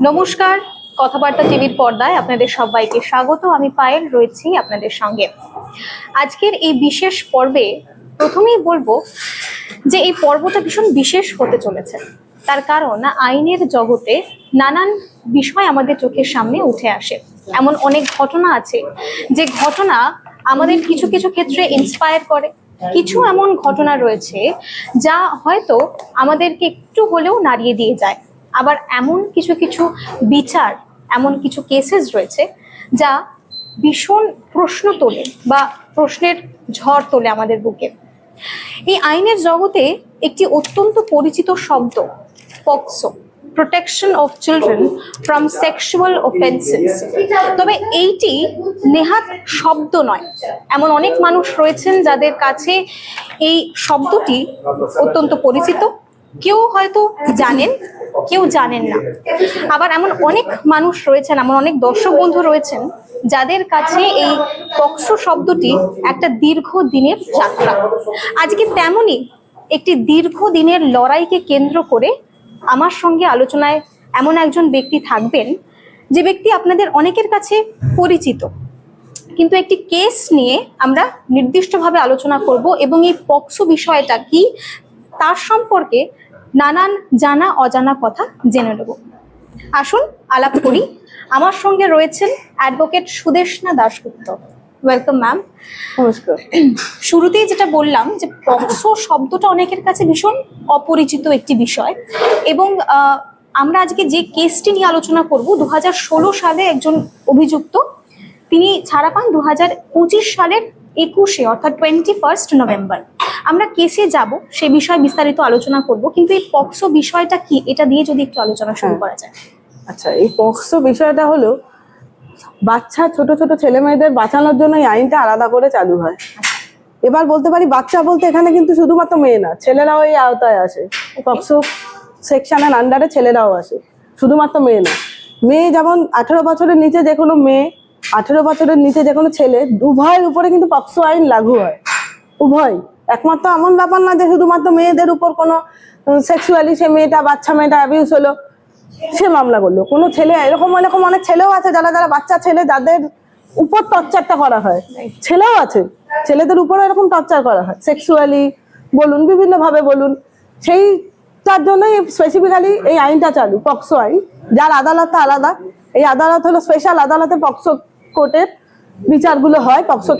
নমস্কার, কথাবার্তা টিভির পর্দায় আপনাদের সবাইকে স্বাগত। আমি পায়েল রয়েছি আপনাদের সঙ্গে। আজকের এই বিশেষ পর্বে প্রথমেই বলবো যে এই পর্বটা ভীষণ বিশেষ হতে চলেছে। তার কারণ আইনের জগতে নানান বিষয় আমাদের চোখের সামনে উঠে আসে। এমন অনেক ঘটনা আছে যে ঘটনা আমাদের কিছু কিছু ক্ষেত্রে ইন্সপায়ার করে। কিছু এমন ঘটনা রয়েছে যা হয়তো আমাদেরকে একটু হলেও নাড়িয়ে দিয়ে যায়। আবার এমন কিছু কিছু বিচার, এমন কিছু কেসেস রয়েছে যা ভীষণ প্রশ্ন তোলে বা প্রশ্নের ঝড় তোলে আমাদের বুকে। এই আইনের জগতে একটি অত্যন্ত পরিচিত শব্দ POCSO, protection of children from sexual offences. তবে এইটি নেহাত শব্দ নয়। এমন অনেক মানুষ রয়েছেন যাদের কাছে এই শব্দটি অত্যন্ত পরিচিত। কেউ হয়তো জানেন, কেউ জানেন না। আবার এমন অনেক মানুষ রয়েছেন, এমন অনেক দর্শক বন্ধু রয়েছেন যাদের কাছে এই পক্সো শব্দটি একটা দীর্ঘ দিনের যাত্রা। আজকে তেমনই একটি দীর্ঘ দিনের লড়াইকে কেন্দ্র করে আমার সঙ্গে আলোচনায় এমন একজন ব্যক্তি থাকবেন যে ব্যক্তি আপনাদের অনেকের কাছে পরিচিত, কিন্তু একটি কেস নিয়ে আমরা নির্দিষ্টভাবে আলোচনা করব এবং এই পক্সো বিষয়টা কি তার সম্পর্কে নানান জানা অজানা কথা জেনে নেব। আসুন আলাপ করি। আমার সঙ্গে রয়েছেন advocate Sudeshna Dasgupta. Welcome ma'am. নমস্কার। শুরুতেই যেটা বললাম যে পক্সো শব্দটা অনেকের কাছে ভীষণ অপরিচিত একটি বিষয় এবং আমরা আজকে যে কেসটি নিয়ে আলোচনা করব 2016 সালে একজন অভিযুক্ত তিনি ছাড়া পান 2025 সালের 21 অর্থাৎ 21 নভেম্বর। আমরা কেসে যাব, সে বিষয়ে বিস্তারিত আলোচনা করব, কিন্তু এই পক্সো বিষয়টা কি এটা দিয়ে যদি একটু আলোচনা শুরু করা যায়। আচ্ছা, এই পক্সো বিষয়টা হলো বাচ্চা ছোট ছোট ছেলে মেয়েদের বাঁচানোর জন্য এই আইনটা আলাদা করে চালু হয়। এবার বলতে পারি বাচ্চা বলতে এখানে কিন্তু শুধুমাত্র মেয়ে না, ছেলেরাও এই আওতায় আসে। পক্সো সেকশনের আন্ডারে ছেলেরাও আসে, শুধুমাত্র মেয়ে না। মেয়ে যেমন 18 বছরের নিচে যে কোনো মেয়ে, 18 বছরের নিচে যে কোনো ছেলে, উভয়ের উপরে কিন্তু পক্সো আইন লাগু হয়। উভয়, একমাত্র এমন ব্যাপার না যে শুধুমাত্র মেয়েদের উপর কোনো সেক্সুয়ালি সে মেয়েটা, বাচ্চা মেয়েটা অ্যাবিউজ হলো সে মামলা করলো। কোনো ছেলে এরকম অনেক ছেলেও আছে যারা বাচ্চা ছেলে যাদের উপর টর্চারটা করা হয়, ছেলেও আছে, ছেলেদের উপরও এরকম টর্চার করা হয় সেক্সুয়ালি বলুন, বিভিন্ন ভাবে বলুন। সেই তার জন্যই স্পেসিফিক্যালি এই আইনটা চালু, পক্সো আইন, যার আদালতটা আলাদা। এই আদালত হলো স্পেশাল আদালতে পক্সো কোর্টের বিচারগুলো হয়। পক্সো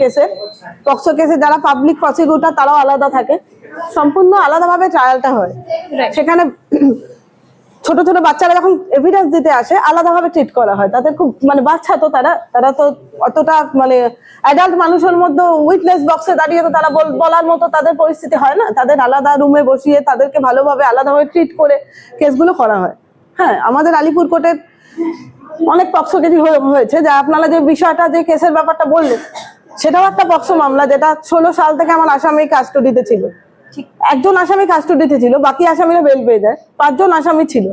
কেসে যারা পাবলিক প্রসিকিউটর তারাও আলাদা থাকে, সম্পূর্ণ আলাদাভাবে ট্রায়ালটা হয়। সেখানে ছোট ছোট বাচ্চারা যখন এভিডেন্স দিতে আসে আলাদাভাবে ট্রিট করা হয়। তাদের খুব বাচ্চা তো তারা তো অতটা অ্যাডাল্ট মানুষের মধ্যে উইটনেস বক্সে দাঁড়িয়ে তো তারা বলার মতো তাদের পরিস্থিতি হয় না। তাদের আলাদা রুমে বসিয়ে তাদেরকে ভালোভাবে আলাদাভাবে ট্রিট করে কেসগুলো করা হয়। হ্যাঁ, আমাদের আলিপুর কোর্টের অনেক পক্সো কেস হয়েছে। যা আপনারা যে বিষয়টা, যে কেসের ব্যাপারটা বললেন, সেটাও একটা পক্সো মামলা, যেটা 16 সাল থেকে আমার আসামি কাস্টডিতে ছিল। একজন আসামি কাস্টডিতে ছিল, বাকি আসামিরা বেল পেয়ে যায়। 5 জন আসামি ছিল,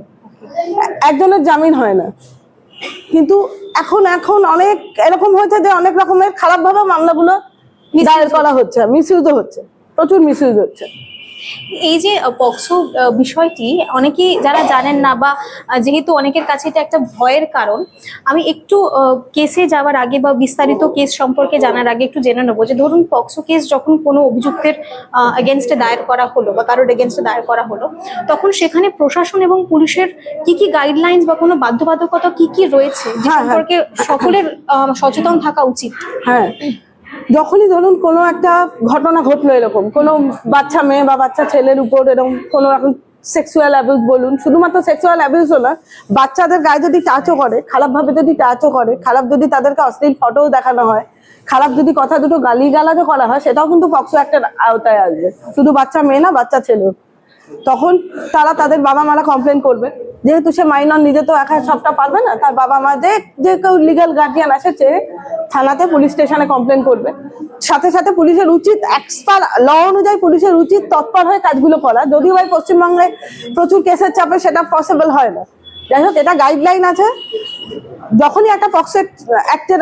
একজনের জামিন হয় না। কিন্তু এখন অনেক এরকম হয়েছে যে অনেক রকমের খারাপ ভাবে মামলাগুলো দায়ের করা হচ্ছে, মিসইউজও হচ্ছে, প্রচুর মিসইউজ হচ্ছে। এই যে পক্সো বিষয়টি অনেকেই যারা জানেন না, বা যেহেতু অনেকের কাছে এটা একটা ভয়ের কারণ, আমি একটু কেসে যাওয়ার আগে বা বিস্তারিত কেস সম্পর্কে জানার আগে একটু জেনে নেবো যে ধরুন পক্সো কেস যখন কোনো অভিযুক্তের এগেনস্টে দায়ের করা হলো বা কারোর এগেনস্টে দায়ের করা হলো, তখন সেখানে প্রশাসন এবং পুলিশের কি কি গাইডলাইন্স বা কোনো বাধ্যবাধকতা কি কি রয়েছে যে সম্পর্কে সকলের সচেতন থাকা উচিত? হ্যাঁ, যখনই ধরুন কোনো একটা ঘটনা ঘটলো, এরকম কোনো বাচ্চা মেয়ে বা বাচ্চা ছেলের উপর এরকম কোনো রকম সেক্সুয়াল অ্যাবিউজ বলুন, শুধুমাত্র সেক্সুয়াল অ্যাবিউজও না, বাচ্চাদের গায়ে যদি টাচও করে, খারাপভাবে যদি টাচও করে, খারাপ যদি তাদেরকে অশ্লীল ফটোও দেখানো হয়, খারাপ যদি কথা দুটো গালিগালাজও করা হয়, সেটাও কিন্তু পক্সো অ্যাক্টের আওতায় আসবে। শুধু বাচ্চা মেয়ে না, বাচ্চা ছেলেও। তখন তাদের বাবা মারা কমপ্লেন করবে। যেহেতু সে মাইনর, নিজে তো একা সবটা পারবে না, তার বাবা মা যে কেউ লিগ্যাল গার্জিয়ান আছে, থানাতে, পুলিশ স্টেশনে কমপ্লেন করবে। সাথে সাথে পুলিশের উচিত, এক্সপার ল অনুযায়ী পুলিশের উচিত তৎপর হয়ে কাজগুলো করা। যদিও ভাই পশ্চিমবঙ্গে প্রচুর কেসের চাপে সেটা পসিবল হয় না। যাই হোক, এটা গাইডলাইন আছে। যখনই একটা পক্সো অ্যাক্টের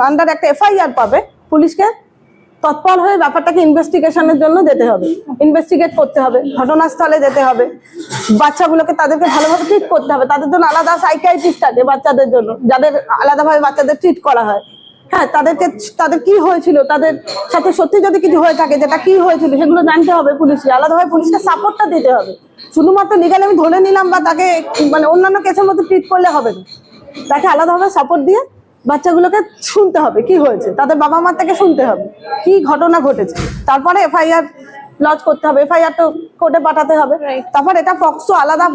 আন্ডার একটা এফআইআর পাবে, পুলিশকে তৎপর হয়ে ব্যাপারটাকে ইনভেস্টিগেশনের জন্য যেতে হবে, ইনভেস্টিগেট করতে হবে, ঘটনাস্থলে যেতে হবে, বাচ্চাগুলোকে তাদেরকে ভালোভাবে ট্রিট করতে হবে। তাদের জন্য আলাদা সাইকিয়াট্রিস্ট আছে বাচ্চাদের জন্য, যাদের আলাদাভাবে বাচ্চাদের ট্রিট করা হয়। হ্যাঁ, তাদের কি হয়েছিল, তাদের সাথে সত্যি যদি কিছু হয়ে থাকে যেটা কি হয়েছিল সেগুলো জানতে হবে পুলিশকে, আলাদাভাবে পুলিশকে সাপোর্টটা দিতে হবে। শুধুমাত্র লিগালি আমি ধরে নিলাম বা তাকে মানে অন্যান্য কেসের মতো ট্রিট করলে হবে না, তাকে আলাদাভাবে সাপোর্ট দিয়ে বাচ্চাগুলোকে শুনতে হবে কি হয়েছে, তাদের বাবা মা থেকে শুনতে হবে কি ঘটনা ঘটেছে, তারপরে এফআইআর লজ করতে হবে, এফআইআর তো কোর্টে পাঠাতে হবে। তারপর এটা পক্সো আলাদা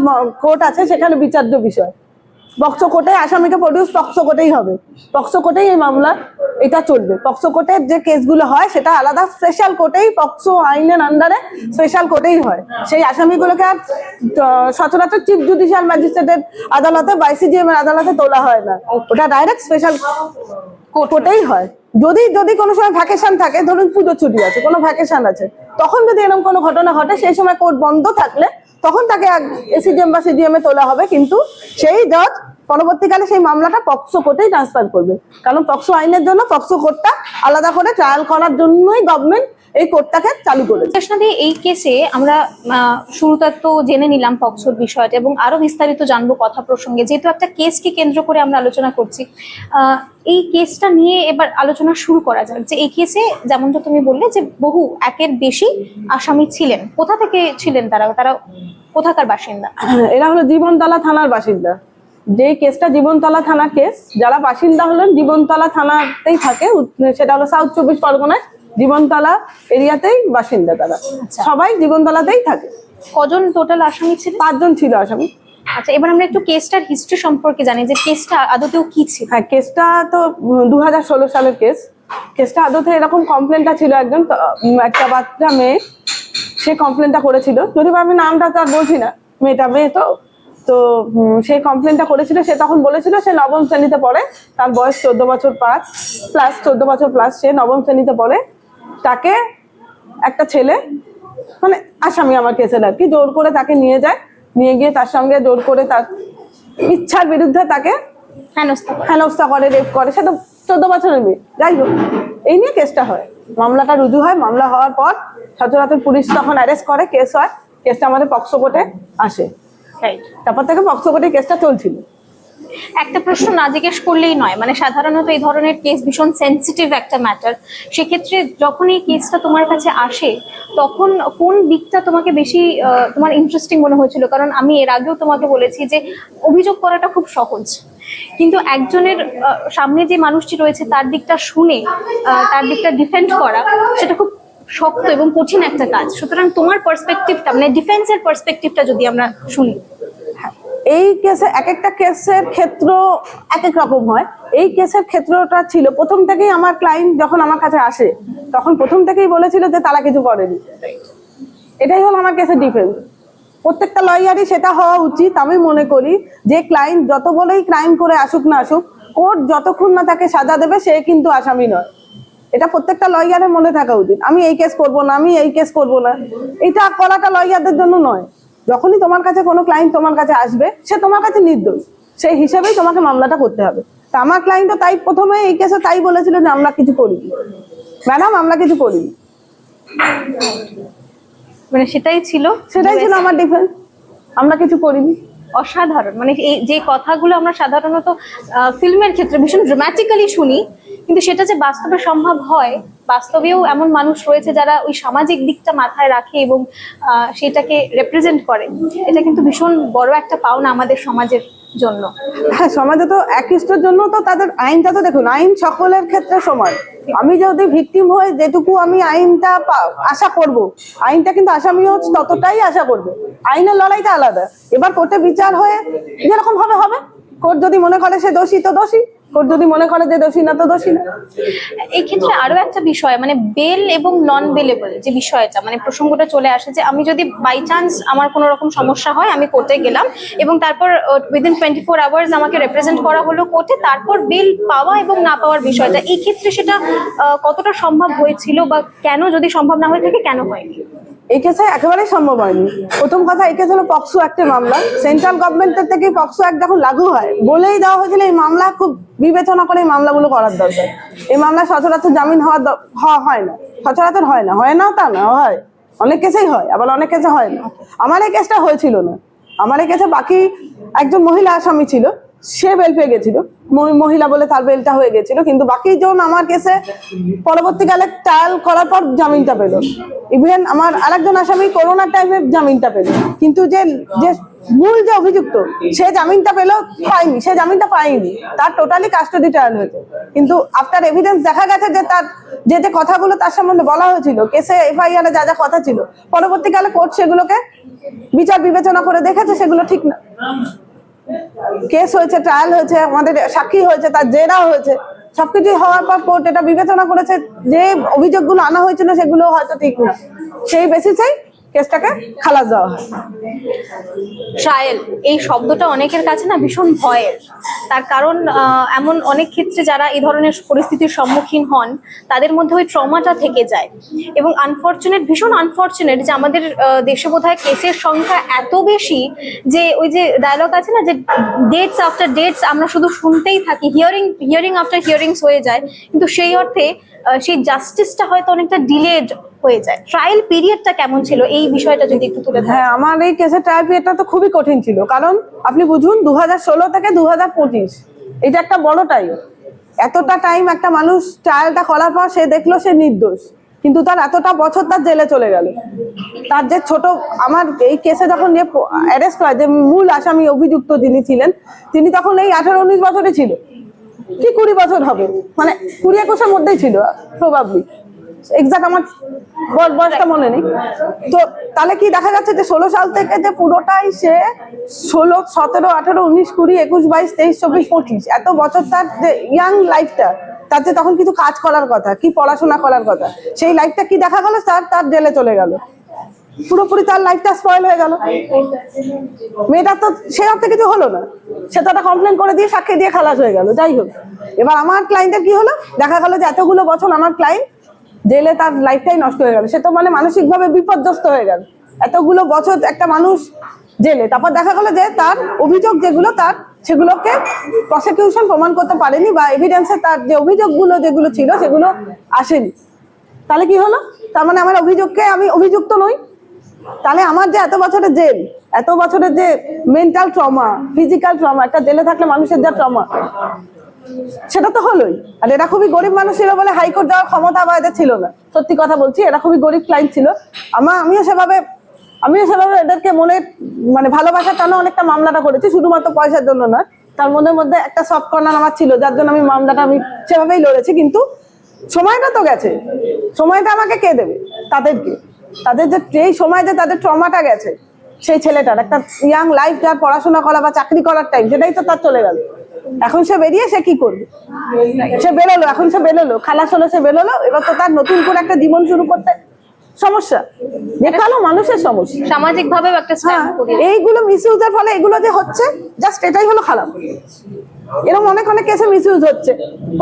কোর্ট আছে, সেখানে বিচার্য বিষয়। পক্সো কোর্টে আসামিকে প্রডিউস পক্সো কোর্টেই হবে, পক্সো কোর্টেই এই মামলা এটা চলবে। পক্সো কোর্টের যে কেসগুলো হয় সেটা আলাদা স্পেশাল কোর্টেই, পক্সো আইনের আন্ডারে স্পেশাল কোর্টেই হয়। সেই আসামিগুলোকে আর সচরাচর চিফ জুডিশিয়াল ম্যাজিস্ট্রেটের আদালতে বা ICJM এর আদালতে তোলা হয় না, ওটা ডাইরেক্ট স্পেশাল কোর্টেই হয়। যদি কোনো সময় ভ্যাকেশন থাকে, ধরুন পুজো ছুটি আছে, কোনো ভ্যাকেশন আছে, তখন যদি এরকম কোনো ঘটনা ঘটে, সেই সময় কোর্ট বন্ধ থাকলে তখন তাকে ACJM বা CJM এ তোলা হবে, কিন্তু সেই জজ পরবর্তীকালে সেই মামলাটা পক্সো কোর্টেই ট্রান্সফার করবে। কারণ পক্সো আইনের জন্য পক্সো কোর্টটা আলাদা করে ট্রায়াল করার জন্যই গভর্নমেন্ট এই কোর্টটাকে চালু করেছে। কৃষ্ণাদি, এই কেসে আমরা শুরুতে তো জেনে নিলাম পক্সোর বিষয়টা এবং আরো বিস্তারিত জানবো কথা প্রসঙ্গে, যেহেতু একটা কেসকে কেন্দ্র করে আমরা আলোচনা করছি। এই কেসটা নিয়ে এবার আলোচনা শুরু করা যাক। যে এই কেসে যেমনটা তুমি বললে যে বহু একের বেশি আসামি ছিলেন, কোথা থেকে ছিলেন তারা কোথাকার বাসিন্দা? এরা হলো জীবনতলা থানার বাসিন্দা। যে কেসটা জীবনতলা থানা কেস, যারা বাসিন্দা হলেন জীবনতলা থানাতেই থাকে, সেটা হলো সাউথ 24 পরগনায় জীবনতলা এরিয়াতেই বাসিন্দা তারা। সবাই জীবনতলাতেই থাকে। কজন টোটাল আসামি ছিল? 5 জন ছিল আসামি। আচ্ছা, এবার আমরা একটু কেসটার হিস্ট্রি সম্পর্কে জানি, যে কেসটা আদতেও কি ছিল। হ্যাঁ, কেসটা তো 2016 সালের কেস। কেসটা আদতে এরকম কমপ্লেনটা ছিল, একটা বাচ্চা মেয়ে সে কমপ্লেনটা করেছিল, যদি আমি নামটা তো আর বলছি না, মেয়ে তো সেই কমপ্লেনটা করেছিল। সে তখন বলেছিল সে নবম শ্রেণীতে পড়ে, তার বয়স 14 বছর প্লাস 14 বছর প্লাস, সে নবম শ্রেণীতে পড়ে। তাকে একটা ছেলে, মানে আসামি আমার কেসের আর কি, জোর করে তাকে নিয়ে গিয়ে তার সঙ্গে জোর করে তার ইচ্ছার বিরুদ্ধে তাকে হেনস্থা করে, রেপ করে। সে তো 14 বছরের মেয়ে। যাই হোক, এই নিয়ে কেসটা হয়, মামলাটা রুজু হয়। মামলা হওয়ার পর সচরাচর পুলিশ তখন অ্যারেস্ট করে, কেস হয়। কেসটা আমাদের পক্সো কোর্টে আসে। তারপর থেকে পক্সো কোর্টে কেসটা চলছিল। একটা প্রশ্ন না জিজ্ঞেস করলেই নয়, মানে সাধারণত এই ধরনের কেস ভীষণ সেন্সিটিভ একটা ম্যাটার। সেক্ষেত্রে যখন এই কেসটা তোমার কাছে আসে, তখন কোন দিকটা তোমাকে বেশি তোমার ইন্টারেস্টিং মনে হয়েছিল? কারণ আমি এর আগেও তোমাকে বলেছি যে অভিযোগ করাটা খুব সহজ, কিন্তু একজনের সামনে যে মানুষটি রয়েছে তার দিকটা শুনে তার দিকটা ডিফেন্ড করা, সেটা খুব শক্ত এবং কঠিন একটা কাজ। সুতরাং তোমার পার্সপেক্টিভটা, মানে ডিফেন্সের পার্সপেক্টিভটা যদি আমরা শুনি। এই কেসে এক একটা কেসের ক্ষেত্র এক এক রকম হয়। এই কেসের ক্ষেত্রটা ছিল, প্রথম থেকেই আমার ক্লায়েন্ট যখন আমার কাছে আসে তখন প্রথম থেকেই বলেছিল যে তারা কিছু করেনি। এটাই হলো আমার কেসের ডিফেন্স। প্রত্যেকটা লয়ারই সেটা হওয়া উচিত। আমি মনে করি যে ক্লায়েন্ট যত বলেই ক্রাইম করে আসুক না আসুক, কোর্ট যতক্ষণ না তাকে সাজা দেবে সে কিন্তু আসামি নয়। এটা প্রত্যেকটা লয়ারের মনে থাকা উচিত। আমি এই কেস করবো না, আমি এই কেস করবো না, এটা করাটা লয়ারদের জন্য নয়। যখনই তোমার কাছে কোনো ক্লায়েন্ট তোমার কাছে আসবে, সে তোমার কাছে নির্দোষ, সেই হিসেবেই তোমাকে মামলাটা করতে হবে। তা আমার ক্লায়েন্টও তাই প্রথমে এই কেসে তাই বলেছিল যে আমরা কিছু করিনি ম্যাডাম, আমরা কিছু করিনি। মানে সেটাই ছিল আমার ডিফেন্স, আমরা কিছু করিনি। অসাধারণ। মানে এই যে কথাগুলো আমরা সাধারণত ফিল্মের ক্ষেত্রে ভীষণ ড্রামাটিক্যালি শুনি, কিন্তু সেটা যে বাস্তবে সম্ভব হয়, বাস্তবেও এমন মানুষ রয়েছে যারা ওই সামাজিক দিকটা মাথায় রাখে এবং সেটাকে রিপ্রেজেন্ট করে, এটা কিন্তু ভীষণ বড় একটা পাওনা আমাদের সমাজের জন্য। হ্যাঁ, সমাজে তো একইষ্টের জন্য তো তাদের আইনটা তো দেখুন, আইন সকলের ক্ষেত্রে সমান। আমি যদি ভিকটিম হই, যেটুকু আমি আইনটা আশা করব, আইনটা কিন্তু আসামিও ততটাই আশা করবে। আইনের লড়াইটা আলাদা। এবার কোর্টে বিচার হয়ে যেরকম হবে, কোর্ট যদি মনে করে সে দোষী তো দোষী, কোর্ট যদি মনে করে যে দোষী না তো দোষী না। এই ক্ষেত্রে আরো একটা বিষয়, মানে বেল এবং নন বেলেবল যে বিষয়টা, মানে প্রসঙ্গটা চলে আসে যে আমি যদি বাই চান্স আমার কোনো রকম সমস্যা হয়, আমি কোর্টে গেলাম এবং তারপর উইদিন 24 আওয়ার্স আমাকে রিপ্রেজেন্ট করা হলো কোর্টে, তারপর বেল পাওয়া এবং না পাওয়ার বিষয়টা, এই ক্ষেত্রে সেটা কতটা সম্ভব হয়েছিল, বা কেন, যদি সম্ভব না হয়ে থাকে কেন হয়নি? এই কেসে একেবারেই সম্ভব হয়নি। প্রথম কথা, এই কেস হলো পক্সো অ্যাক্টের মামলা। সেন্ট্রাল গভর্নমেন্টের থেকে পক্সো অ্যাক্ট যখন লাগু হয়, বলেই দেওয়া হয়েছিল এই মামলা খুব বিবেচনা করে এই মামলাগুলো করার দরকার। এই মামলা সচরাচর জামিন হয় না, সচরাচর হয় না তা না, হয় অনেক কেসেই হয়, আবার অনেক কেসে হয় না। আমার এই কেসটা হয়েছিল না, আমার এই কেসে বাকি একজন মহিলা আসামি ছিল, সে বেল পেয়ে গেছিল, মহিলা বলে তার বেলটা হয়ে গেছিল, কিন্তু বাকি জন আমার কেসে পরবর্তীকালে ট্রায়াল করার পর জামিনটা পেল। ইভেন আমার আরেকজন আসামি করোনার টাইমে জামিনটা পেল, কিন্তু যে যে মূল যে অভিযুক্ত সে জামিনটা পায়নি, সে জামিনটা পায়নি, তার টোটালি কাস্টডি ট্রায়াল হয়েছে। কিন্তু আফটার এভিডেন্স দেখা গেছে যে তার যে কথাগুলো তার সম্বন্ধে বলা হয়েছিল কেসে, এফআইআর এ যা কথা ছিল, পরবর্তীকালে কোর্ট সেগুলোকে বিচার বিবেচনা করে দেখেছে সেগুলো ঠিক না। কেস হয়েছে, ট্রায়াল হয়েছে, আমাদের সাক্ষী হয়েছে, তার জেরা হয়েছে, সবকিছু হওয়ার পর কোর্ট এটা বিবেচনা করেছে যে অভিযোগগুলো আনা হয়েছিল সেগুলো হয়তো ঠিক না, সেই বেসিসেই কেসটাকে খালাস দেওয়া হয়। ট্রায়াল এই শব্দটা অনেকের কাছে না ভীষণ ভয়ের, তার কারণ এমন অনেক ক্ষেত্রে যারা এই ধরনের পরিস্থিতির সম্মুখীন হন তাদের মধ্যে ওই ট্রমাটা থেকে যায়। এবং ভীষণ আনফরচুনেট যে আমাদের দেশে বোধহয় কেসের সংখ্যা এত বেশি যে ওই যে ডায়লগ আছে না যে ডেটস আফটার ডেটস আমরা শুধু শুনতেই থাকি, হিয়ারিং আফটার হিয়ারিংস হয়ে যায়, কিন্তু সেই অর্থে সেই জাস্টিসটা হয়তো অনেকটা ডিলেড হয়ে যায়। ট্রায়াল পিরিয়ডটা কেমন ছিল এই বিষয়টা যদি একটু তুলে ধরেন। হ্যাঁ, আমার এই কেসের ট্রায়াল পিরিয়ডটা তো খুবই কঠিন ছিল, কারণ আপনি বুঝুন 2016 থেকে 2025 এটা একটা বড় টাইম। এতটা টাইম একটা মানুষ ট্রায়ালটা করার পর সে দেখলো সে নির্দোষ, কিন্তু তার এতটা বছর তার জেলে চলে গেল। তার যে আমার এই কেসে যখন যে অ্যারেস্ট হয়, যে মূল আসামি অভিযুক্ত যিনি ছিলেন, তিনি তখন এই 18-19 বছরই ছিল, কি 20 বছর হবে, মানে 20-21-এর মধ্যেই ছিল প্রবাবলি, এক্সাক্ট আমার বয়সটা মনে নেই। তো তাহলে কি দেখা যাচ্ছে যে 16 সাল থেকে যে পুরোটাই সে 16, 17, 18, 19, 20, 21, 22, 23, 24, 25 এত বছর তার যে ইয়াং লাইফটা, তার যে তখন কিছু কাজ করার কথা, কি পড়াশোনা করার কথা, সেই লাইফটা কি দেখা গেল, তার জেলে চলে গেল, পুরোপুরি তার লাইফটা স্পয়েল হয়ে গেল। মেয়েটা তো সে অর্থে কিছু হলো না, সে তো একটা কমপ্লেন করে দিয়ে সাক্ষী দিয়ে খালাস হয়ে গেল। যাই হোক, এবার আমার ক্লায়েন্টের কি হলো, দেখা গেল যে এতগুলো বছর আমার ক্লায়েন্ট জেলে, তার লাইফটাই নষ্ট হয়ে গেল, সে তো মানে মানসিকভাবে বিপর্যস্ত হয়ে গেল। এতগুলো বছর একটা মানুষ জেলে, তারপর দেখা গেল যে তার অভিযোগ যেগুলো, সেগুলোকে প্রসিকিউশন প্রমাণ করতে পারেনি, বা এভিডেন্সে তার যে অভিযোগগুলো যেগুলো ছিল সেগুলো আসেনি। তাহলে কি হলো, তার মানে আমার অভিযোগকে আমি অভিযুক্ত নই। তাহলে আমার যে এত বছরের জেল, এত বছরের যে মেন্টাল ট্রমা, ফিজিক্যাল ট্রমা, একটা জেলে থাকলে মানুষের যা ট্রমা, সেটা তো হলোই। আর এরা খুবই গরিব মানুষ ছিল বলে হাইকোর্ট যাওয়ার ক্ষমতা বা এদের ছিল না, সত্যি কথা বলছি, এরা খুবই গরিব ক্লায়েন্ট ছিল। আমিও সেভাবে এদেরকে মানে ভালোবাসার টানে অনেকটা মামলাটা করেছি, শুধুমাত্র পয়সার জন্য না। তার মধ্যে একটা সফট কর্নার আমার ছিল, যার জন্য আমি মামলাটা সেভাবেই লড়েছি। কিন্তু সময়টা তো গেছে, সময়টা আমাকে কে দেবে? তাদের যে এই সময় যে তাদের ট্রমাটা গেছে, সেই ছেলেটার একটা ইয়াং লাইফ, যার পড়াশোনা করা বা চাকরি করার টাইম, সেটাই তো তার চলে গেল। এখন সে বেরিয়ে সে কি করবে? সে বেরোলো, এখন সে বেরোলো, খালাস হলো, সে বেরোলো, এবার তো তার নতুন করে একটা জীবন শুরু করতে সমস্যা, দেখালো মানুষের সমস্যা, সামাজিক ভাবে একটা স্ট্যাম্প করি। এইগুলো মিসইউজের ফলে এগুলো যে হচ্ছে, জাস্ট এটাই হলো খারাপ। এরকম অনেক কেসে মিসইউজ হচ্ছে,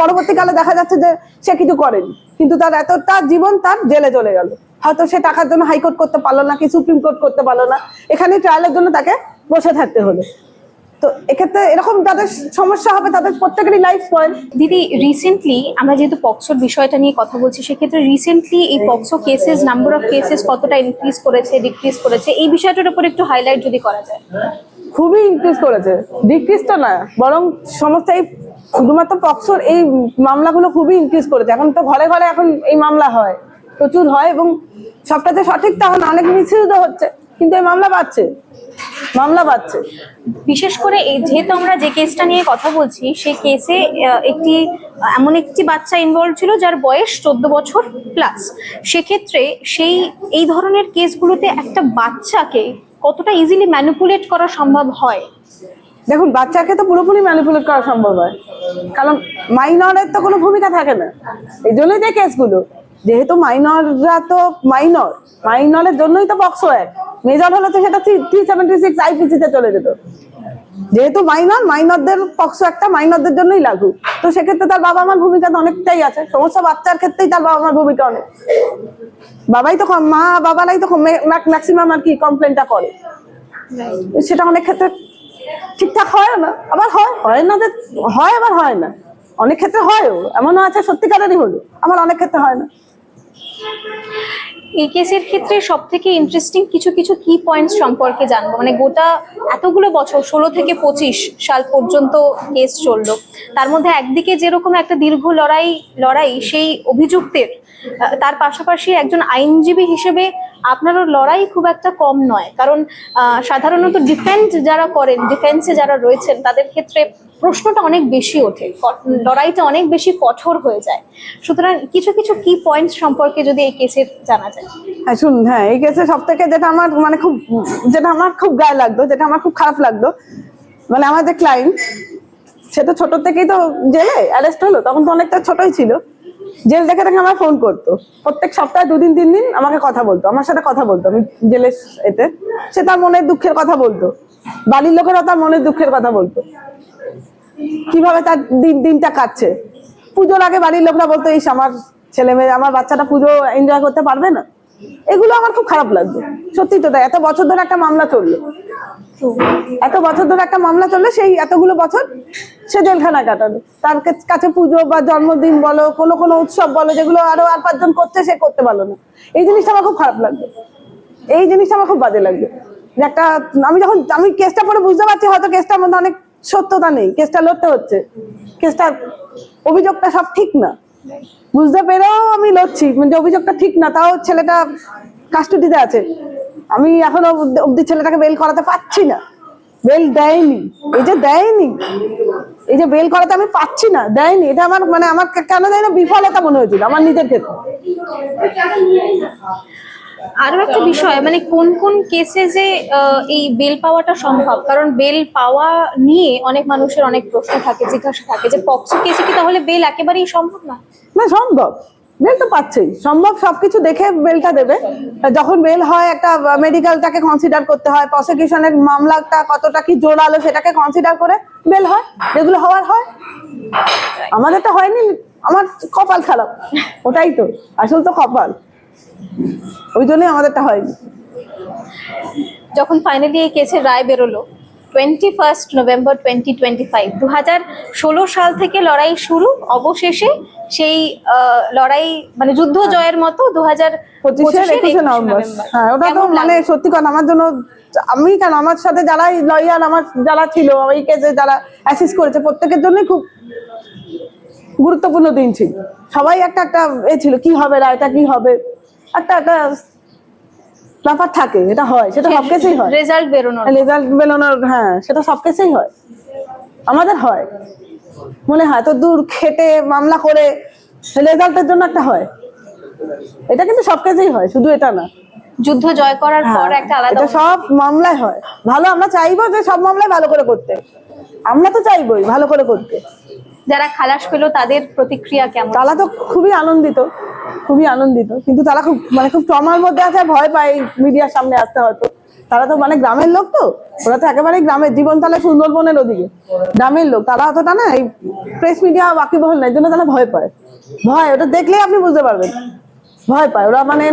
পরবর্তীকালে দেখা যাচ্ছে যে সে কিছু করেনি, কিন্তু তার এতটা জীবন তার জেলে চলে গেল। হয়তো সে টাকার জন্য হাইকোর্ট করতে পারলো না, কি সুপ্রিম কোর্ট করতে পারলো না, এখানে ট্রায়ালের জন্য তাকে বসে থাকতে হলো। তো এক্ষেত্রে এরকম যাদের সমস্যা হবে তাদের প্রত্যেকেরই লাইফ স্পয়েল। দিদি, রিসেন্টলি আমরা যেহেতু পক্সোর বিষয়টা নিয়ে কথা বলছি, সেক্ষেত্রে রিসেন্টলি এই POCSO cases, number of cases কতটা ইনক্রিজ করেছে, ডিক্রিজ করেছে, এই বিষয়টার উপর একটু হাইলাইট যদি করা যায়। খুবই ইনক্রিজ করেছে, ডিক্রিজ তো না, বরং সমস্ত এই শুধুমাত্র পক্সোর এই মামলাগুলো খুবই ইনক্রিজ করেছে। এখন তো ঘরে ঘরে এখন এই মামলা হয়, প্রচুর হয়, এবং সবটা যে সঠিক তা না, অনেক মিসইউজও হচ্ছে, কিন্তু এই মামলা বাড়ছে। বিশেষ করে এই যেহেতু আমরা যে কেসটা নিয়ে কথা বলছি, সেই কেসে এমন একটি বাচ্চা ইনভলভ ছিল যার বয়স 14 বছর প্লাস। সেক্ষেত্রে এই ধরনের কেসগুলোতে একটা বাচ্চাকে কতটা ইজিলি ম্যানিপুলেট করা সম্ভব হয়? দেখুন, বাচ্চাকে তো পুরোপুরি ম্যানিপুলেট করা সম্ভব হয়, কারণ মাইনরের তো কোনো ভূমিকা থাকে না। এই জন্যই যে কেসগুলো, যেহেতু মাইনররা তো মাইনরের জন্যই তো পক্সো অ্যাক্ট, মেজর হলে তো সেটা 376 আইপিসিতে চলে যেত। যেহেতু মাইনরদের পক্সো একটা মাইনরদের জন্যই লাগু, তো সেক্ষেত্রে তার বাবা মার ভূমিকা তো অনেকটাই আছে। সমস্ত বাচ্চার ক্ষেত্রেই তার বাবা মার ভূমিকা অনেক, বাবারাই তো ম্যাক্সিমাম আর কি কমপ্লেনটা করে। সেটা অনেক ক্ষেত্রে ঠিকঠাক হয় না, আবার হয় না, যে হয় আবার হয় না। অনেক ক্ষেত্রে হয়ও, এমনও আছে সত্যিকারেরই হলো, আমার অনেক ক্ষেত্রে হয় না। এই কেসের ক্ষেত্রে সব থেকে ইন্টারেস্টিং কিছু কিছু কি পয়েন্টস সম্পর্কে জানবো, মানে গোটা এতগুলো বছর 16 থেকে 25 সাল পর্যন্ত কেস চললো, তার মধ্যে একদিকে যেরকম একটা দীর্ঘ লড়াই সেই অভিযুক্তের, তার পাশাপাশি একজন আইনজীবী হিসেবে আপনারও লড়াই খুব একটা কম নয়, কারণ সাধারণত ডিফেন্সে যারা রয়েছেন তাদের ক্ষেত্রে প্রশ্নটা অনেক বেশি ওঠে, লড়াইটা অনেক বেশি কঠোর হয়ে যায়। সুতরাং কিছু কিছু কি পয়েন্টস সম্পর্কে যদি এই কেসের জানা যায়। হ্যাঁ শুনুন, হ্যাঁ এই কেসে সব থেকে যেটা আমার মানে যেটা আমার খুব গায়ে লাগতো, যেটা আমার খুব খারাপ লাগতো, মানে আমাদের ক্লায়েন্ট সে তো ছোট থেকেই তো জেলে অ্যারেস্ট হলো, তখন তো অনেকটা ছোটই ছিল। জেল থেকে আমার ফোন করতো প্রত্যেক সপ্তাহে 2 দিন 3 দিন আমাকে কথা বলতো, আমার সাথে কথা বলতো, আমি জেলে এতে সে তার মনের দুঃখের কথা বলতো, বাড়ির লোকেরা তার মনের দুঃখের কথা বলতো, কিভাবে তার দিনটা কাটছে। পুজোর আগে বাড়ির লোকরা বলতো, এই আমার ছেলে মেয়ে, আমার বাচ্চাটা পুজো এনজয় করতে পারবে না। এগুলো আমার খুব খারাপ লাগতো, সত্যি তো। তাই এত বছর ধরে একটা মামলা চললো, সেই এতগুলো বছর সে জেলখানা কাটালো, তার কাছে পুজো বা জন্মদিন বলো, কোনো উৎসব বলো, যেগুলো আরো 4-5 জন করছে সে করতে পারলো না। এই জিনিসটা আমার খুব খারাপ লাগতো, এই জিনিসটা আমার খুব বাজে লাগতো। যে একটা আমি কেসটা পরে বুঝতে পারছি হয়তো কেসটার মধ্যে অনেক সত্যতা নেই, কেসটা লড়তে হচ্ছে, কেসটা অভিযোগটা সব ঠিক না, বুঝতে পেরেও আমি লড়ছি, মানে অভিযোগটা ঠিক না, তাও ছেলেটা কাস্টডিতে আছে, আমি এখনো অব্দি ছেলেটাকে বেল করাতে পারছি না, বেল দেয়নি, এই যে বেল করাতে আমি পাচ্ছি না, দেয়নি। এটা আমার মানে আমার কেন জানি না বিফলতা মনে হয়েছিল আমার নিজের ক্ষেত্রে। আরো একটা বিষয়, মানে কোন কোন কেসে যে এই বেল পাওয়াটা সম্ভব, কারণ বেল পাওয়া নিয়ে অনেক মানুষের অনেক প্রশ্ন থাকে, জিজ্ঞাসা থাকে যে পক্সো কেসে কি তাহলে বেল একেবারেই সম্ভব না? না, সম্ভব, বেল তো পাচ্ছেই, সম্ভব, সবকিছু দেখে বেলটা দেবে। যখন বেল হয় একটা মেডিকেলটাকে কনসিডার করতে হয়, প্রসিকিউশনের মামলাটা কতটা কি জোরালো সেটাকে কনসিডার করে বেল হয়, যেগুলো হওয়ার হয়। আমাদেরটা হয়নি, আমার কপাল খারাপ, ওটাই তো আসল তো কপাল, ওই জন্যই আমাদেরটা হয়নি। যখন ফাইনালি এই কেসের রায় বেরোলো 21 নভেম্বর 2025, 2016 সাল থেকে লড়াই শুরু, অবশেষে সেই লড়াই মানে যুদ্ধ জয়ের মতো 2025-এর 21 নভেম্বর। হ্যাঁ, ওটা তো মানে সত্যি কথা আমার জন্য, আমি কেন, আমার সাথে যারা লয়ার আমার যারা ছিল এই কেসে যারা অ্যাসিস্ট করেছে প্রত্যেকের জন্যই খুব গুরুত্বপূর্ণ দিন ছিল। সবাই একটা ছিল, কি হবে রায়টা, কি হবে, একটা ব্যাপার থাকে, এটা হয়, সেটা সব কেসেই হয়, রেজাল্ট বেরোনোর, হ্যাঁ সেটা সব কেসেই হয়, আমাদের হয়, মনে হয় তো দূর খেটে মামলা করে রেজাল্টের জন্য একটা হয়, এটা কিন্তু সব কেসেই হয়, শুধু এটা না। যুদ্ধ জয় করার পর একটা আলাদা, এটা সব মামলায় হয়। ভালো, আমরা চাইবো যে সব মামলায় ভালো করে করতে, আমরা তো চাইবোই ভালো করে করতে। যারা খালাস পেলো তাদের প্রতিক্রিয়া কেমন? তারা তো খুবই আনন্দিত, কিন্তু তারা খুব ট্রমার মধ্যে আছে, ভয় পায় মিডিয়ার সামনে আসতে। হয়তো তারা তো মানে গ্রামের লোক, তো ওরা তো একেবারেই গ্রামের জীবন, তাহলে সুন্দরবনের ওদিকে গ্রামের লোক, তারা অতটা না এই প্রেস মিডিয়া বাকিবহল না, এই জন্য তারা ভয় পায়। ওটা দেখলেই আপনি বুঝতে পারবেন, ভয় পায় ওরা, মানে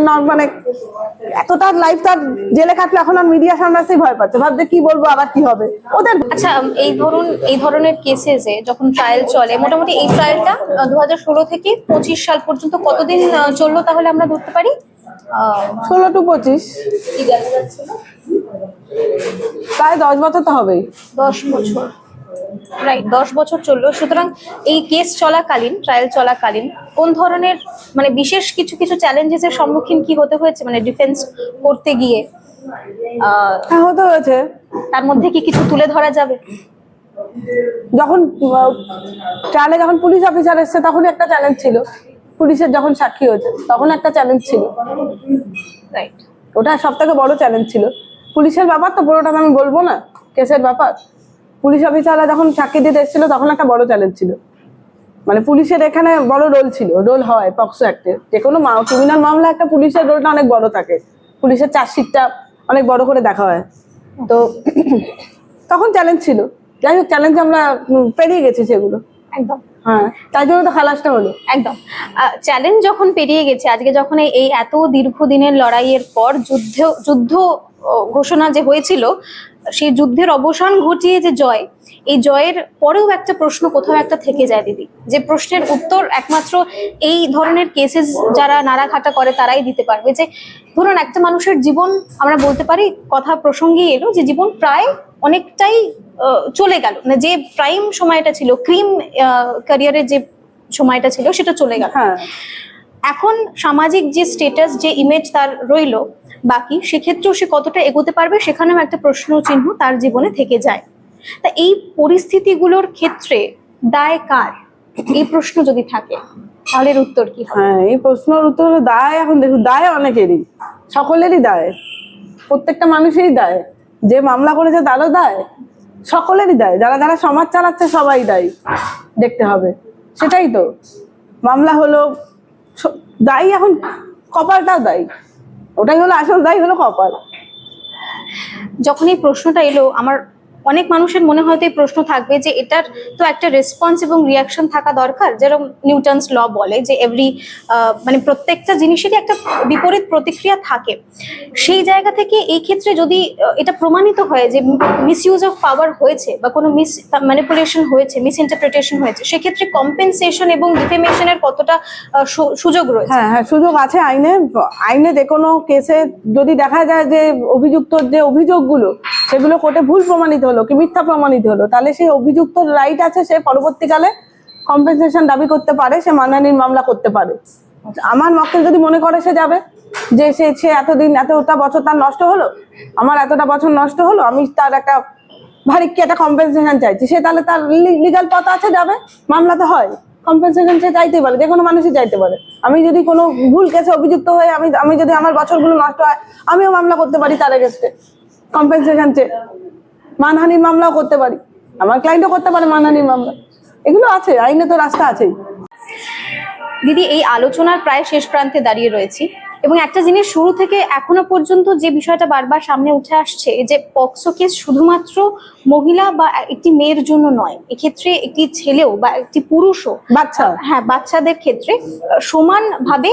এতটা লাইফ তার জেলে কাটলে এখন আর মিডিয়ার সামনে আসতেই ভয় পাচ্ছে, ভাবছে কি বলবো, আবার কি হবে ওদের। আচ্ছা, এই ধরনের কেসে যখন ট্রায়াল চলে, মোটামুটি এই ট্রায়ালটা 2016 থেকে 25 সাল পর্যন্ত কতদিন চললো তাহলে আমরা ধরতে পারি? 16 to 25, প্রায় 10 বছর তো হবেই। 10 বছর, রাইট, 10 বছর চললো। সুতরাং এই কেস চলাকালীন, ট্রায়াল চলাকালীন কোন ধরনের মানে বিশেষ কিছু কিছু চ্যালেঞ্জেস এর সম্মুখীন কি হতে হয়েছে, মানে ডিফেন্স করতে গিয়ে? হতে হয়েছে, তার মধ্যে কি কিছু তুলে ধরা যাবে? যখন ট্রায়ালে যখন পুলিশ অফিসার এসছে তখন একটা চ্যালেঞ্জ ছিল, পুলিশের যখন সাক্ষী হয়েছে তখন একটা চ্যালেঞ্জ ছিল, রাইট, ওটা সব থেকে বড় চ্যালেঞ্জ ছিল। পুলিশের ব্যাপার তো পুরোটা আমি বলবো না, কেসের ব্যাপার। পুলিশ অফিসাররা যখন সাক্ষী দিতে এসেছিল তখন একটা বড় চ্যালেঞ্জ ছিল, মানে পুলিশের এখানে বড় রোল হয় পক্সো অ্যাক্টে, যে কোনো ক্রিমিনাল মামলা একটা পুলিশের রোলটা অনেক বড় থাকে, পুলিশের চার্জশিটটা অনেক বড় করে দেখা হয়, তো তখন চ্যালেঞ্জ ছিল। যাই হোক, চ্যালেঞ্জ আমরা পেরিয়ে গেছি সেগুলো, একদম। হ্যাঁ, তাই জন্য তো খালাসটা হলো। একদম, চ্যালেঞ্জ যখন পেরিয়ে গেছে, আজকে যখন এই এত দীর্ঘদিনের লড়াইয়ের পর যুদ্ধ ঘোষণা যে হয়েছিল, সেই যুদ্ধের অবসান ঘটিয়ে যে জয়, এই জয়ের পরেও একটা প্রশ্ন কোথাও একটা থেকে যায় দিদি, যে প্রশ্নের উত্তর একমাত্র এই ধরনের কেসেস যারা নাড়াঘাটা করে তারাই দিতে পারবে। যে ধরুন একটা মানুষের জীবন, আমরা বলতে পারি কথা প্রসঙ্গেই এলো, যে জীবন প্রায় অনেকটাই চলে গেল, মানে যে প্রাইম সময়টা ছিল, ক্রিম ক্যারিয়ারের যে সময়টা ছিল সেটা চলে গেল। হ্যাঁ, এখন সামাজিক যে স্টেটাস, যে ইমেজ তার রইলো বাকি, সেক্ষেত্রেও সে কতটা এগোতে পারবে সেখানেও একটা প্রশ্ন চিহ্ন তার জীবনে থেকে যায়। তা এই পরিস্থিতিগুলোর ক্ষেত্রে দায় কার, এই প্রশ্ন যদি থাকে তাহলে এর উত্তর কি হবে? হ্যাঁ, এই প্রশ্নের উত্তর হলো দায়। এখন দেখুন, দায় অনেকেরই, সকলেরই দায়, প্রত্যেকটা মানুষেরই দায়। যে মামলা করেছে তারও দায়, সকলেরই দায়, যারা যারা সমাজ চালাচ্ছে সবাই দায়ী দেখতে হবে। সেটাই তো মামলা হলো, দায়ী এখন কপালটাও দায়ী, ওটাই হলো আসল দায়ী, হলো কপাল। যখন এই প্রশ্নটা এলো, আমার অনেক মানুষের মনে হয়তো এই প্রশ্ন থাকবে যে এটার তো একটা রেসপন্স এবং রিয়াকশন থাকা দরকার, যেরকম নিউটনস ল বলে যে এভরি মানে প্রত্যেকটা জিনিসেরই একটা বিপরীত প্রতিক্রিয়া থাকে। সেই জায়গা থেকে এই ক্ষেত্রে যদি এটা প্রমাণিত হয় যে মিসইউজ অফ পাওয়ার হয়েছে বা কোনো ম্যানিপুলেশন হয়েছে, মিসইন্টারপ্রিটেশন হয়েছে, সেক্ষেত্রে কম্পেনসেশন এবং ডিফেমেশনের কতটা সুযোগ রয়েছে? হ্যাঁ হ্যাঁ, সুযোগ আছে আইনে। আইনে যে কোনো কেসে যদি দেখা যায় যে অভিযুক্তর যে অভিযোগগুলো সেগুলো কোর্টে ভুল প্রমাণিত হলো কি মিথ্যা প্রমাণিত হলো, তাহলে সেই অভিযুক্তর রাইট আছে, সে পরবর্তীকালে কম্পেনসেশন দাবি করতে পারে, সে মানহানির মামলা করতে পারে। আমার মক্কেল যদি মনে করে সে যাবে, যে সে এতদিন এতটা বছর তার নষ্ট হলো, আমার এতটা বছর নষ্ট হলো, আমি তার একটা ভারী কি একটা কম্পেনসেশন চাইছি, সে তাহলে তার লিগাল পথ আছে, যাবে, মামলা তো হয়, কম্পেনসেশন সে চাইতে পারে, যে কোনো মানুষই চাইতে পারে। আমি যদি কোনো ভুল কেসে অভিযুক্ত হয়ে আমি যদি আমার বছরগুলো নষ্ট হয়, আমিও মামলা করতে পারি তার এগেন্সটে কম্পেনসেশন চেয়ে, মানহানির মামলাও করতে পারি, আমার ক্লায়েন্টও করতে পারে মানহানির মামলা। এগুলো আছে, আইনে তো রাস্তা আছেই। দিদি, এই আলোচনার প্রায় শেষ প্রান্তে দাঁড়িয়ে রয়েছি, এবং একটা জিনিস শুরু থেকে এখনো পর্যন্ত যে বিষয়টা বারবার সামনে উঠে আসছে, যে পক্সো কেস শুধুমাত্র মহিলা বা একটি মেয়ের জন্য নয়, এক্ষেত্রে একটি ছেলেও বা একটি পুরুষও, বাচ্চা, হ্যাঁ বাচ্চাদের ক্ষেত্রে সমানভাবে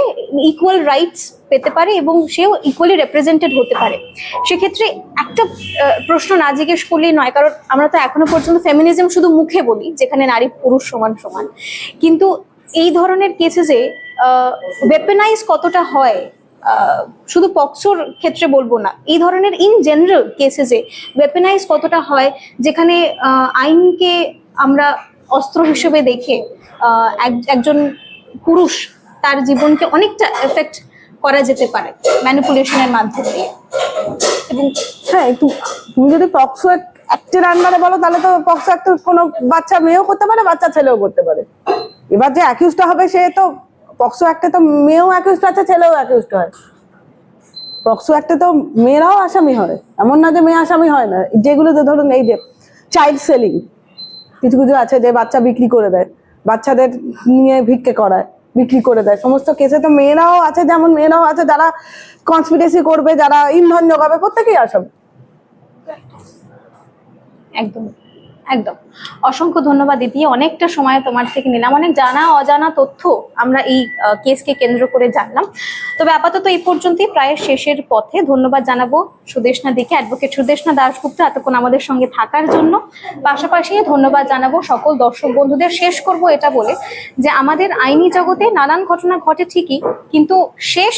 ইকুয়াল রাইটস পেতে পারে এবং সেও ইকুয়ালি রিপ্রেজেন্টেড হতে পারে। সেক্ষেত্রে একটা প্রশ্ন না জিজ্ঞেস করলেই নয়, কারণ আমরা তো এখনো পর্যন্ত ফেমিনিজম শুধু মুখে বলি, যেখানে নারী পুরুষ সমান সমান, কিন্তু এই ধরনের কেসেসে ওয়েপেনাইজ কতটা হয়, শুধু পক্সোর ক্ষেত্রে বলবো না, এই ধরনের ইন জেনারেল কেসেসে ওয়েপেনাইজ কতটা হয়, যেখানে আইনকে আমরা অস্ত্র হিসেবে দেখে একজন পুরুষ তার জীবনকে অনেকটা এফেক্ট করা যেতে পারে ম্যানিপুলেশনের মাধ্যমে দিয়ে। এবং হ্যাঁ, তুমি যদি পক্সো অ্যাক্টের আন্ডারে বলো, তাহলে তো পক্সো অ্যাক্ট কোনো বাচ্চা মেয়েও করতে পারে, বাচ্চা ছেলেও করতে পারে। এবার যে অ্যাকিউজটা হবে, সে তো পক্সো অ্যাক্টে তো মেয়েও অ্যাকিউজড আছে, ছেলেও অ্যাকিউজড হয়। পক্সো অ্যাক্টে তো মেয়েরাও আসামি হয়, এমন না যে মেয়ে আসামি হয় না। যেগুলোতে ধরুন এই যে চাইল্ড সেলিং, কিছু কিছু আছে যে বাচ্চা বিক্রি করে দেয়, বাচ্চাদের নিয়ে ভিক্ষে করায়, বিক্রি করে দেয়, সমস্ত কেসে তো মেয়েরাও আছে, যেমন মেয়েরাও আছে যারা কনস্পিরেসি করবে, যারা ইন্ধন যোগাবে, প্রত্যেকেই আসামি। একদম একদম, অসংখ্য ধন্যবাদ দিদি, অনেকটা সময় তোমার থেকে নিলাম, অনেক জানা অজানা তথ্য আমরা এই কেসকে কেন্দ্র করে জানলাম। তবে আপাতত এই পর্যন্তই, প্রায় শেষের পথে। ধন্যবাদ জানাবো সুদেষ্ণা দিকে, অ্যাডভোকেট সুদেষ্ণা দাশগুপ্ত, এতক্ষণ আমাদের সঙ্গে থাকার জন্য। পাশাপাশি ধন্যবাদ জানাবো সকল দর্শক বন্ধুদের। শেষ করব এটা বলে যে আমাদের আইনি জগতে নানান ঘটনা ঘটে ঠিকই, কিন্তু শেষ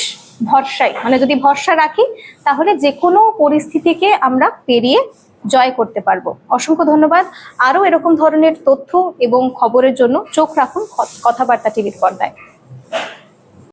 ভরসায়, মানে যদি ভরসা রাখি তাহলে যে কোনো পরিস্থিতিকে আমরা পেরিয়ে জয় করতে পারবো। অসংখ্য ধন্যবাদ। আরো এরকম ধরনের তথ্য এবং খবরের জন্য চোখ রাখুন কথাবার্তা টিভির পর্দায়।